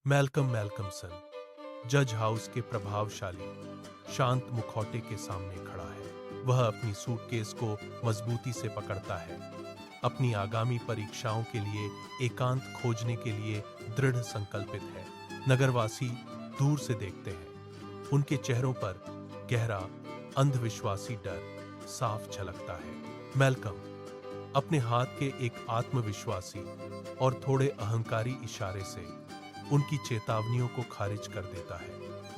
Malcolm मैल्कमसन जज house के प्रभावशाली शांत मुखौटे के सामने खड़ा है। वह अपनी सूटकेस को मजबूती से पकड़ता है, अपनी आगामी परीक्षाओं के लिए एकांत खोजने के लिए दृढ़ संकल्पित है। नगरवासी दूर से देखते हैं, उनके चेहरों पर गहरा अंधविश्वासी डर साफ झलकता है। मैल्कम अपने हाथ के एक आत्मविश्वासी और थोड़े अहंकारी इशारे से उनकी चेतावनियों को खारिज कर देता है।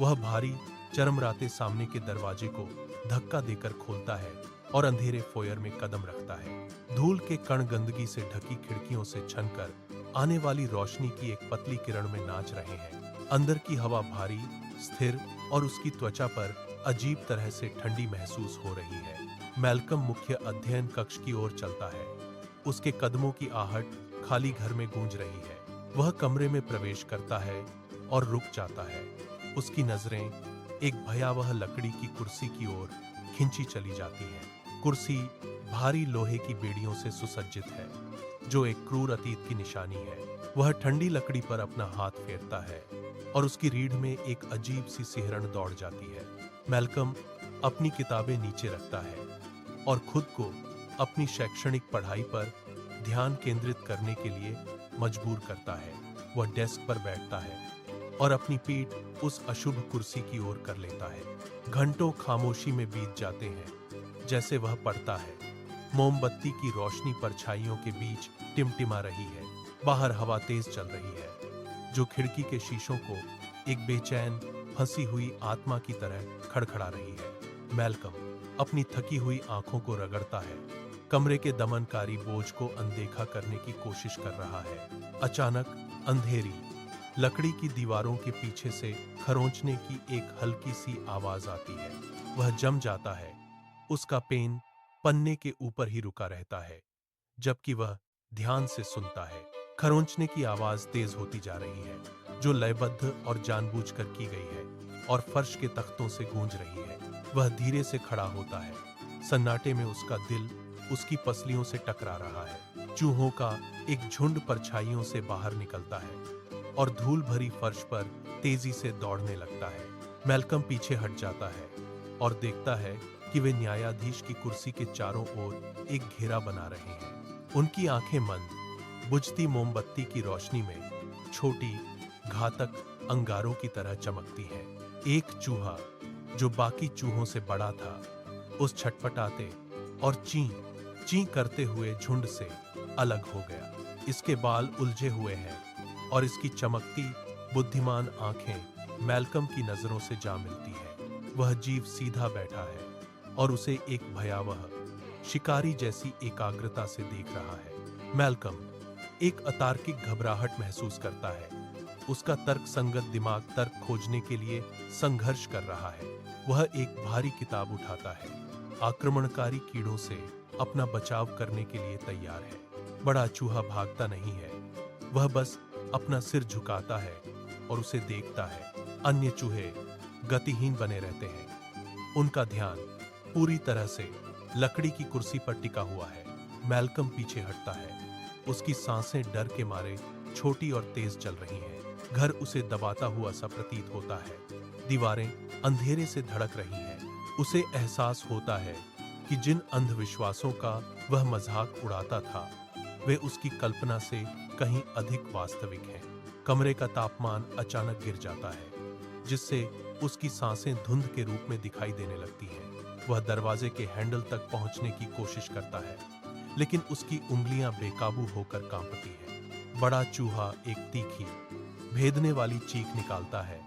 वह भारी चरमराते सामने के दरवाजे को धक्का देकर खोलता है और अंधेरे फोयर में कदम रखता है। धूल के कण गंदगी से ढकी खिड़कियों से छनकर आने वाली रोशनी की एक पतली किरण में नाच रहे हैं। अंदर की हवा भारी, स्थिर और उसकी त्वचा पर अजीब तरह से ठंडी महसूस हो रही है। मैल्कम मुख्य अध्ययन कक्ष की ओर चलता है। उसके कदमों की आहट खाली घर में गूंज रही है। वह कमरे में प्रवेश करता है और रुक जाता है। उसकी नजरें एक भयावह लकड़ी की कुर्सी की ओर खिंची चली जाती हैं। कुर्सी भारी लोहे की बेड़ियों से सुसज्जित है, जो एक क्रूर अतीत की निशानी है। वह ठंडी लकड़ी पर अपना हाथ फेरता है और उसकी रीढ़ में एक अजीब सी सिहरन दौड़ जाती है। मैल्कम अपनी किताबें नीचे रखता है और खुद को अपनी शैक्षणिक पढ़ाई पर ध्यान केंद्रित करने के लिए मजबूर करता है। वह डेस्क पर बैठता है और अपनी पीठ उस अशुभ कुर्सी की ओर कर लेता है। घंटों खामोशी में बीत जाते हैं, जैसे वह पढ़ता है। मोमबत्ती की रोशनी परछाइयों के बीच टिमटिमा रही है। बाहर हवा तेज चल रही है, जो खिड़की के शीशों को एक बेचैन फंसी हुई आत्मा की तरह खड़खड़ा रही है। मैल्कम अपनी थकी हुई आंखों को रगड़ता है, कमरे के दमनकारी बोझ को अनदेखा करने की कोशिश कर रहा है। अचानक अंधेरी लकड़ी की दीवारों के पीछे से खरोंचने की एक हल्की सी आवाज आती है। वह जम जाता है। उसका पेन पन्ने के ऊपर ही रुका रहता है, जबकि वह ध्यान से सुनता है। खरोंचने की आवाज तेज होती जा रही है, जो लयबद्ध और जानबूझकर की गई है और फर्श के तख्तों से गूंज रही है। वह धीरे से खड़ा होता है। सन्नाटे में उसका दिल उसकी पसलियों से टकरा रहा है। चूहों का एक झुंड परछाइयों से बाहर निकलता है और धूल भरी फर्श पर तेजी से दौड़ने लगता है। मैल्कम पीछे हट जाता है और देखता है कि वे न्यायाधीश की कुर्सी के चारों ओर एक घेरा बना रहे हैं। उनकी आंखें मंद, बुझती मोमबत्ती की रोशनी में छोटी घातक अंगारों की तरह चमकती हैं। एक चूहा, जो बाकी चूहों से बड़ा था, उस छटपटाते और ची करते हुए झुंड से अलग हो गया। इसके बाल उलझे हुए हैं और इसकी चमकती बुद्धिमान आंखें मैल्कम की नजरों से जा मिलती हैं। वह जीव सीधा बैठा है और उसे एक भयावह शिकारी जैसी एकाग्रता से देख रहा है। मैल्कम एक अतार्किक घबराहट महसूस करता है। उसका तर्क संगत दिमाग तर्क खोजने के लिए संघर्ष कर रहा है। वह एक भारी किताब उठाता है, आक्रमणकारी कीड़ों से अपना बचाव करने के लिए तैयार है। बड़ा चूहा भागता नहीं है, वह बस अपना सिर झुकाता है और उसे देखता है। अन्य चूहे गतिहीन बने रहते हैं, उनका ध्यान पूरी तरह से लकड़ी की कुर्सी पर टिका हुआ है। मैल्कम पीछे हटता है। उसकी सांसें डर के मारे छोटी और तेज चल रही हैं। घर उसे दबाता हुआ सा प्रतीत होता है। दीवारें अंधेरे से धड़क रही हैं। उसे एहसास होता है कि जिन अंधविश्वासों का वह मजाक उड़ाता था, वे उसकी कल्पना से कहीं अधिक वास्तविक हैं। कमरे का तापमान अचानक गिर जाता है, जिससे उसकी सांसें धुंध के रूप में दिखाई देने लगती हैं। वह दरवाजे के हैंडल तक पहुंचने की कोशिश करता है, लेकिन उसकी उंगलियां बेकाबू होकर कांपती हैं। बड़ा चूहा एक तीखी, भेदने वाली चीख निकालता है,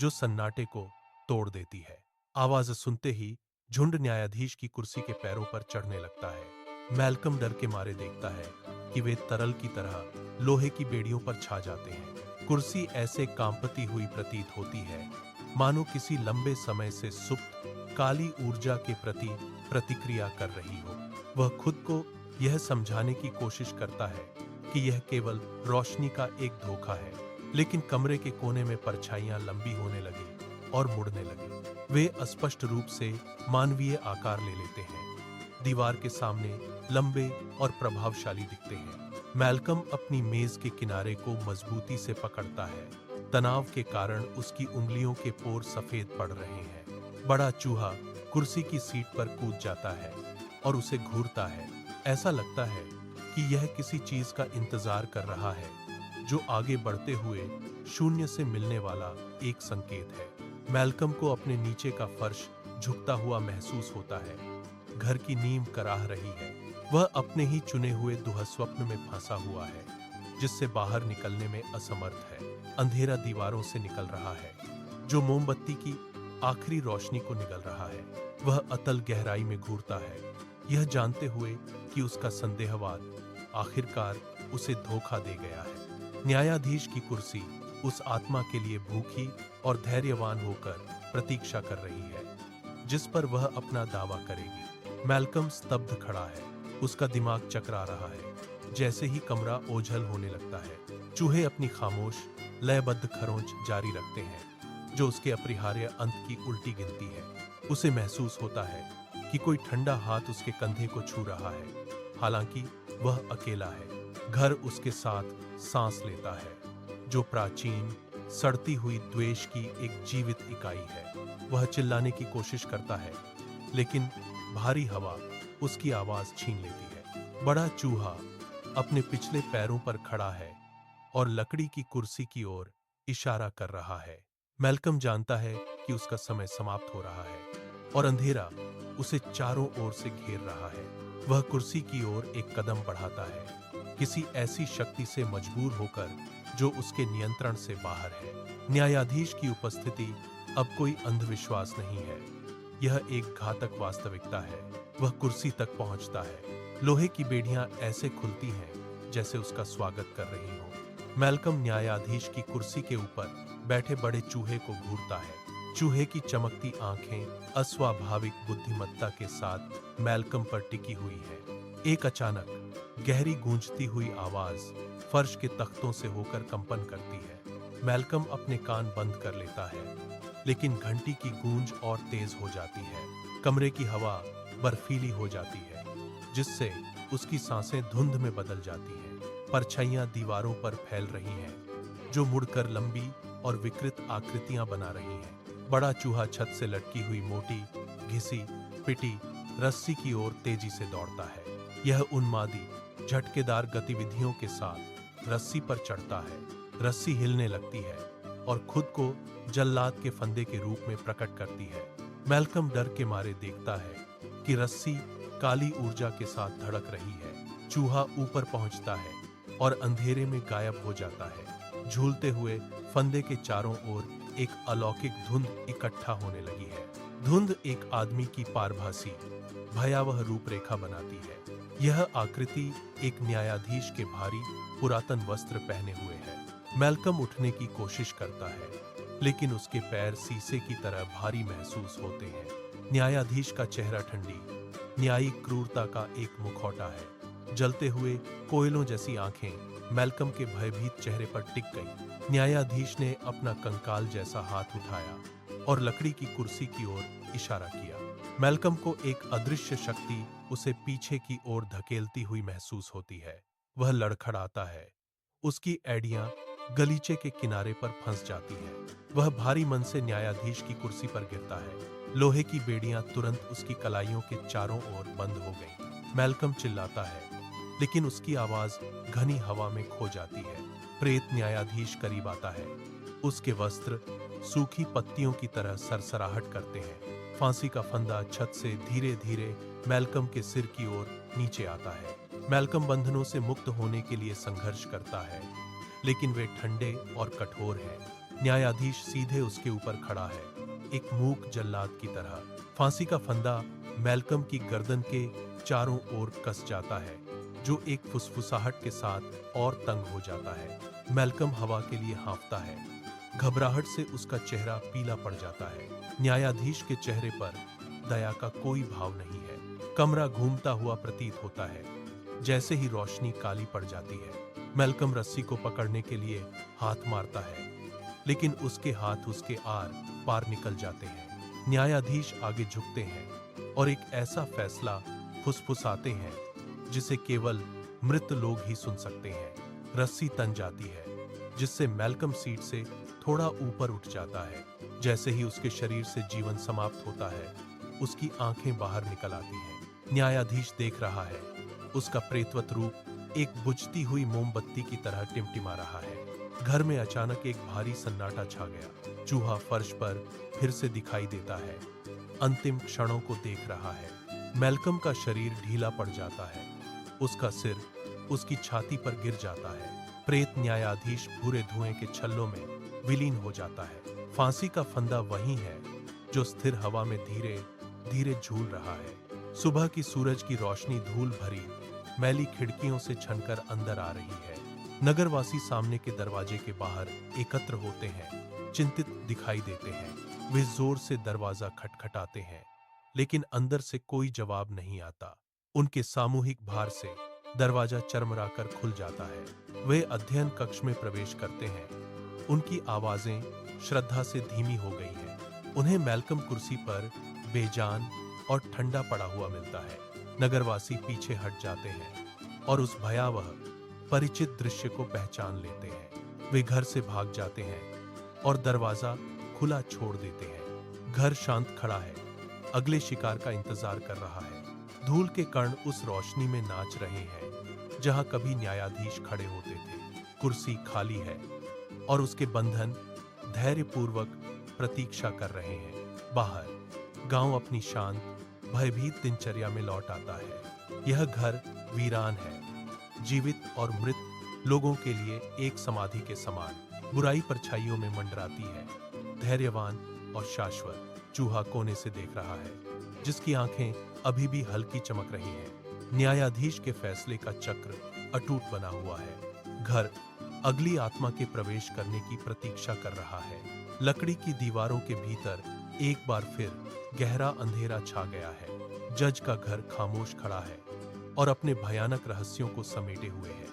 जो सन्नाटे को तोड़ देती है। आवाज सुनते ही झुंड न्यायाधीश की कुर्सी के पैरों पर चढ़ने लगता है। मैल्कम डर के मारे देखता है कि वे तरल की तरह लोहे की बेड़ियों पर छा जाते हैं। कुर्सी ऐसे कांपती हुई प्रतीत होती है, मानो किसी लंबे समय से सुप्त काली ऊर्जा के प्रति प्रतिक्रिया कर रही हो। वह खुद को यह समझाने की कोशिश करता है कि यह केवल रोशनी का एक धोखा है, लेकिन कमरे के कोने में परछाइयां लंबी होने लगी और मुड़ने लगी। वे अस्पष्ट रूप से मानवीय आकार ले लेते हैं, दीवार के सामने लंबे और प्रभावशाली दिखते हैं। मैल्कम अपनी मेज के किनारे को मजबूती से पकड़ता है तनाव के कारण उसकी उंगलियों के पोर सफेद पड़ रहे हैं। बड़ा चूहा कुर्सी की सीट पर कूद जाता है और उसे घूरता है। ऐसा लगता है कि यह किसी चीज का इंतजार कर रहा है, जो आगे बढ़ते हुए शून्य से मिलने वाला एक संकेत है। मैल्कम को अपने नीचे का फर्श झुकता हुआ महसूस होता है। घर की नींव कराह रही है। वह अपने ही चुने हुए दुःस्वप्न में फंसा हुआ है, जिससे बाहर निकलने में असमर्थ है। अंधेरा दीवारों से निकल रहा है, जो मोमबत्ती की आखिरी रोशनी को निगल रहा है। वह अतल गहराई में घूरता है, यह जानते हुए कि उसका संदेहवाद आखिरकार उसे धोखा दे गया है। न्यायाधीश की कुर्सी उस आत्मा के लिए भूखी और धैर्यवान होकर प्रतीक्षा कर रही है, जिस पर वह अपना दावा करेगी। मैल्कम स्तब्ध खड़ा है, उसका दिमाग चकरा रहा है। जैसे ही कमरा ओझल होने लगता है, चूहे अपनी खामोश लयबद्ध खरोंच जारी रखते हैं, जो उसके अपरिहार्य अंत की उल्टी गिनती है। उसे महसूस होता है कि कोई ठंडा हाथ उसके कंधे को छू रहा है, हालांकि वह अकेला है। घर उसके साथ सांस लेता है, जो प्राचीन सड़ती हुई द्वेष की एक जीवित इकाई है। वह चिल्लाने की कोशिश करता है, लेकिन भारी हवा उसकी आवाज छीन लेती है। बड़ा चूहा अपने पिछले पैरों पर खड़ा है और लकड़ी की कुर्सी की ओर इशारा कर रहा है। मैल्कम जानता है कि उसका समय समाप्त हो रहा है और अंधेरा उसे चारों ओर से घेर रहा है। वह कुर्सी की ओर एक कदम बढ़ाता है, किसी ऐसी शक्ति से मजबूर होकर जो उसके नियंत्रण से बाहर है। न्यायाधीश की उपस्थिति अब कोई अंधविश्वास नहीं है, यह एक घातक वास्तविकता है। वह कुर्सी तक पहुंचता है। लोहे की बेड़ियां ऐसे खुलती हैं जैसे उसका स्वागत कर रही हो। मैल्कम न्यायाधीश की कुर्सी के ऊपर बैठे बड़े चूहे को घूरता है। चूहे की चमकती आंखें अस्वाभाविक बुद्धिमत्ता के साथ मैल्कम पर टिकी हुई हैं। एक अचानक गहरी गूंजती हुई आवाज फर्श के तख्तों से होकर कंपन करती है। मैल्कम अपने कान बंद कर लेता है, लेकिन घंटी की गूंज और तेज हो जाती है। कमरे की हवा बर्फीली हो जाती है, जिससे उसकी सांसें धुंध में बदल जाती हैं। परछाइयां दीवारों पर फैल रही हैं, जो मुड़कर लंबी और विकृत आकृतियां बना रही हैं। बड़ा चूहा छत से लटकी हुई मोटी, घिसी पिटी रस्सी की ओर तेजी से दौड़ता है। यह उन्मादी, झटकेदार गतिविधियों के साथ रस्सी पर चढ़ता है। रस्सी हिलने लगती है और खुद को जल्लाद के फंदे के रूप में प्रकट करती है। मैल्कम डर के मारे देखता है कि रस्सी काली ऊर्जा के साथ धड़क रही है। चूहा ऊपर पहुंचता है और अंधेरे में गायब हो जाता है। झूलते हुए फंदे के चारों ओर एक अलौकिक धुंध इकट्ठा होने लगी है। धुंध एक आदमी की पारभासी भयावह रूपरेखा बनाती है। यह आकृति एक न्यायाधीश के भारी पुरातन वस्त्र पहने हुए है। मैल्कम उठने की कोशिश करता है, लेकिन उसके पैर शीशे की तरह भारी महसूस होते हैं। न्यायाधीश का चेहरा ठंडी, न्यायिक क्रूरता का एक मुखौटा है। जलते हुए कोयलों जैसी आंखें मैल्कम के भयभीत चेहरे पर टिक गईं। न्यायाधीश ने अपना कंकाल जैसा हाथ उठाया और लकड़ी की कुर्सी की ओर इशारा किया। मैल्कम को एक अदृश्य शक्ति उसे पीछे की ओर धकेलती हुई महसूस होती है। वह लड़खड़ाता है। उसकी एड़ियां गलीचे के किनारे पर फंस जाती हैं। वह भारी मन से न्यायाधीश की कुर्सी पर गिरता है। लोहे की बेड़ियां तुरंत उसकी कलाइयों के चारों ओर बंद हो गईं। मैल्कम चिल्लाता है, लेकिन उसकी आवाज घनी हवा में खो जाती है। प्रेत न्यायाधीश करीब आता है। उसके वस्त्र सूखी पत्तियों की तरह सरसराहट करते हैं। फांसी का फंदा छत से धीरे धीरे मैल्कम के सिर की ओर नीचे आता है। मैल्कम बंधनों से मुक्त होने के लिए संघर्ष करता है, लेकिन वे ठंडे और कठोर हैं। न्यायाधीश सीधे उसके ऊपर खड़ा है, एक मूक जल्लाद की तरह। फांसी का फंदा मैल्कम की गर्दन के चारों ओर कस जाता है, जो एक फुसफुसाहट के साथ और तंग हो जाता है। मैल्कम हवा के लिए हाँफता है। घबराहट से उसका चेहरा पीला पड़ जाता है। न्यायाधीश के चेहरे पर दया का कोई भाव नहीं है। कमरा घूमता हुआ प्रतीत होता है। जैसे ही रोशनी काली पड़ जाती है, मैल्कम रस्सी को पकड़ने के लिए हाथ मारता है, लेकिन उसके हाथ उसके आर पार निकल जाते हैं। न्यायाधीश आगे झुकते हैं और एक ऐसा फैसला फुसफुसाते हैं जिसे केवल मृत लोग ही सुन सकते हैं। रस्सी तन जाती है, जिससे मैल्कम सीट से थोड़ा ऊपर उठ जाता है। जैसे ही उसके शरीर से जीवन समाप्त होता है, उसकी आंखें बाहर निकल आती हैं। न्यायाधीश देख रहा है। उसका प्रेतवत रूप एक बुझती हुई मोमबत्ती की तरह टिमटिमा रहा है। घर में अचानक एक भारी सन्नाटा छा गया। चूहा फर्श पर फिर से दिखाई देता है। अंतिम क्षणों को देख रहा है। मैल्कम का शरीर ढीला पड़ जाता है। उसका सिर उसकी छाती पर गिर जाता है। प्रेत न्यायाधीश भूरे धुएं के छल्लों में विलीन हो जाता है। फांसी का फंदा वही है जो स्थिर हवा में धीरे धीरे झूल रहा है। सुबह की सूरज की रोशनी धूल भरी मैली खिड़कियों से छनकर अंदर आ रही है। नगरवासी सामने के दरवाजे के बाहर एकत्र होते हैं, चिंतित दिखाई देते हैं। वे जोर से दरवाजा खटखटाते हैं, लेकिन अंदर से कोई जवाब नहीं आता। उनके सामूहिक भार से दरवाजा चरमराकर खुल जाता है। वे अध्ययन कक्ष में प्रवेश करते हैं। उनकी आवाजें श्रद्धा से धीमी हो गई हैं। उन्हें मैल्कम कुर्सी पर बेजान और ठंडा पड़ा हुआ मिलता है। नगरवासी पीछे हट जाते हैं और उस भयावह परिचित दृश्य को पहचान लेते हैं। वे घर से भाग जाते हैं और दरवाजा खुला छोड़ देते हैं। घर शांत खड़ा है, अगले शिकार का इंतजार कर रहा है। धूल के कण उस रोशनी में नाच रहे हैं जहां कभी न्यायाधीश खड़े होते थे। कुर्सी खाली है और उसके बंधन धैर्यपूर्वक प्रतीक्षा कर रहे हैं। बाहर गांव अपनी शांत भयभीत दिनचर्या में लौट आता है। यह घर वीरान है, जीवित और मृत लोगों के लिए एक समाधि के समान। बुराई परछाइयों में मंडराती है, धैर्यवान और शाश्वत। चूहा कोने से देख रहा है, जिसकी आंखें अभी भी हल्की चमक रही हैं। न्यायाधीश के फैसले का चक्र अटूट बना हुआ है। घर अगली आत्मा के प्रवेश करने की प्रतीक्षा कर रहा है। लकड़ी की दीवारों के भीतर एक बार फिर गहरा अंधेरा छा गया है। जज का घर खामोश खड़ा है और अपने भयानक रहस्यों को समेटे हुए है।